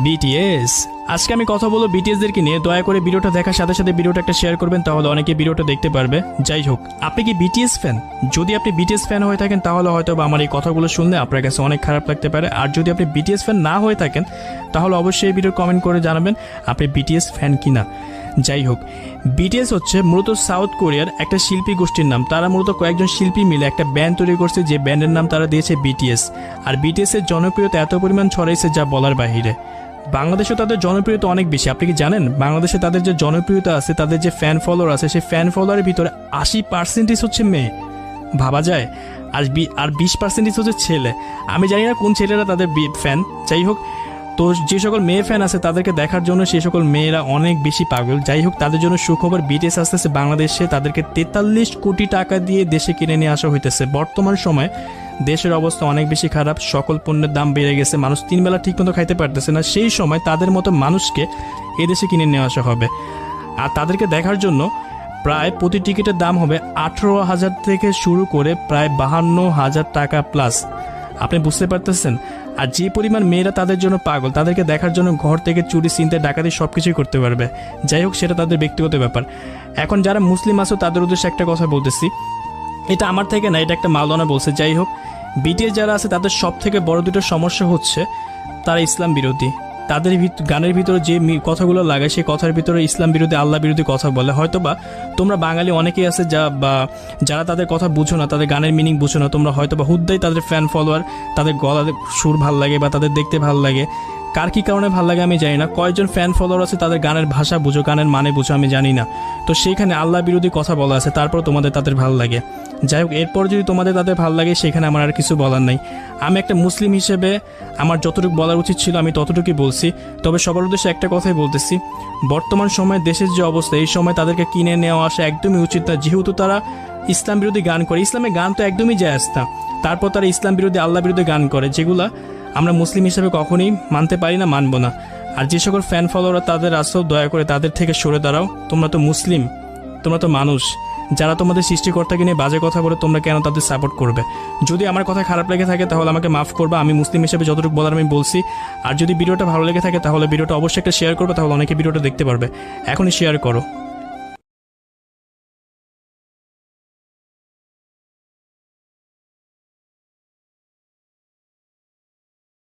BTS. আজকে আমি কথা বলবো বিটিএসদেরকে নিয়ে। দয়া করে ভিডিওটা দেখার সাথে সাথে ভিডিওটা একটা শেয়ার করবেন, তাহলে অনেকে ভিডিওটা দেখতে পারবে। যাই হোক, আপনি কি বিটিএস ফ্যান? যদি আপনি বিটিএস ফ্যান হয়ে থাকেন তাহলে হয়তো বা আমার এই কথাগুলো শুনলে আপনার কাছে অনেক খারাপ লাগতে পারে। আর যদি আপনি বিটিএস ফ্যান না হয়ে থাকেন তাহলে অবশ্যই এই ভিডিও কমেন্ট করে জানাবেন আপনি বিটিএস ফ্যান কিনা। যাই হোক, বিটিএস হচ্ছে মূলত সাউথ কোরিয়ার একটা শিল্পী গোষ্ঠীর নাম। তারা মূলত কয়েকজন শিল্পী মিলে একটা ব্যান্ড তৈরি করছে, যে ব্যান্ডের নাম তারা দিয়েছে বিটিএস। আর বিটিএস এর জনপ্রিয়তা এত পরিমাণ ছড়াইছে যা বলার বাহিরে। বাংলাদেশেও তাদের জনপ্রিয়তা অনেক বেশি। আপনি কি জানেন বাংলাদেশে তাদের যে জনপ্রিয়তা আছে, তাদের যে ফ্যান ফলোয়ার আছে, সেই ফ্যান ফলোয়ারের ভিতরে 80% হচ্ছে মেয়ে। ভাবা যায়। আর 20% হচ্ছে ছেলে। আমি জানি না কোন ছেলেরা তাদের ফ্যান। যাই হোক, তো যে সকল মেয়ে ফ্যান আছে তাদেরকে দেখার জন্য সেই সকল মেয়েরা অনেক বেশি পাগল। যাই হোক, তাদের জন্য সুখবর, বিটিএস আসতেছে বাংলাদেশে। তাদেরকে 43 কোটি টাকা দিয়ে দেশে কিনে নিয়ে আসা হইতেছে। বর্তমান সময়ে দেশের অবস্থা অনেক বেশি খারাপ, সকল পণ্যের দাম বেড়ে গেছে, মানুষ 3 বেলা ঠিকমতো খাইতে পারতেছে না। সেই সময় তাদের মতো মানুষকে এদেশে কিনে নিয়ে আসা হবে। আর তাদেরকে দেখার জন্য প্রায় প্রতি টিকিটের দাম হবে 18,000 থেকে শুরু করে প্রায় 52,000 টাকা প্লাস। আপনি বুঝতে পারতেছেন? আর যে পরিমাণ মেয়েরা তাদের জন্য পাগল, তাদেরকে দেখার জন্য ঘর থেকে চুরি, চিন্তা, ডাকাতি সব কিছুই করতে পারবে। যাই হোক, সেটা তাদের ব্যক্তিগত ব্যাপার। এখন যারা মুসলিম আছে তাদের উদ্দেশ্যে একটা কথা বলতেছি, এটা আমার থেকে না, এটা একটা মাওলানা বলছে। যাই হোক, বিটিএস যারা আছে তাদের সব থেকে বড় দুটো সমস্যা হচ্ছে তারা ইসলাম বিরোধী। তাদের গানের ভিতরে যে কথাগুলো লাগায় সেই কথার ভিতরে ইসলাম বিরোধী, আল্লাহ বিরোধী কথা বলে। হয়তোবা তোমরা বাঙালি অনেকেই আছে যারা তাদের কথা বুঝো না, তাদের গানের মিনিং বুঝো না। তোমরা হয়তোবা হুদ্দাই তাদের ফ্যান ফলোয়ার, তাদের গলার সুর ভাল লাগে বা তাদের দেখতে ভাল লাগে। কার কী কারণে ভাল লাগে আমি জানি না। কয়েকজন ফ্যান ফলোয়ার আছে তাদের গানের ভাষা বুঝো, গানের মানে বুঝো, আমি জানি না। তো সেইখানে আল্লাহ বিরোধী কথা বলা আছে, তারপর তোমাদের তাদের ভাল লাগে। যাই হোক, এরপর যদি তোমাদের তাদের ভাল লাগে সেখানে আমার আর কিছু বলার নাই। আমি একটা মুসলিম হিসেবে আমার যতটুকু বলার উচিত ছিল আমি ততটুকুই বলছি। তবে সবার উদ্দেশ্যে একটা কথাই বলতেছি, বর্তমান সময়ে দেশের যে অবস্থা, এই সময় তাদেরকে কিনে নেওয়া আসা একদমই উচিত না, যেহেতু তারা ইসলাম বিরোধী গান করে। ইসলামের গান তো একদমই জায়েজ না, তারপর তারা ইসলাম বিরোধী, আল্লাহ বিরোধী গান করে, যেগুলা আমরা মুসলিম হিসেবে কখনোই মানতে পারি না, মানব না। আর যে সকল ফ্যান ফলোয়াররা তাদের আসো, দয়া করে তাদের থেকে সরে দাঁড়াও। তোমরা তো মুসলিম, তোমরা তো মানুষ। যারা তোমাদের সৃষ্টিকর্তাকে নিয়ে বাজে কথা বলে তোমরা কেন তাদের সাপোর্ট করবে? যদি আমার কথা খারাপ লেগে থাকে তাহলে আমাকে মাফ করবা। আমি মুসলিম হিসেবে যতটুকু বলার আমি বলছি। আর যদি ভিডিওটা ভালো লেগে থাকে তাহলে ভিডিওটা অবশ্যই একটা শেয়ার করবে, তাহলে অনেকে ভিডিওটা দেখতে পারবে। এখনই শেয়ার করো।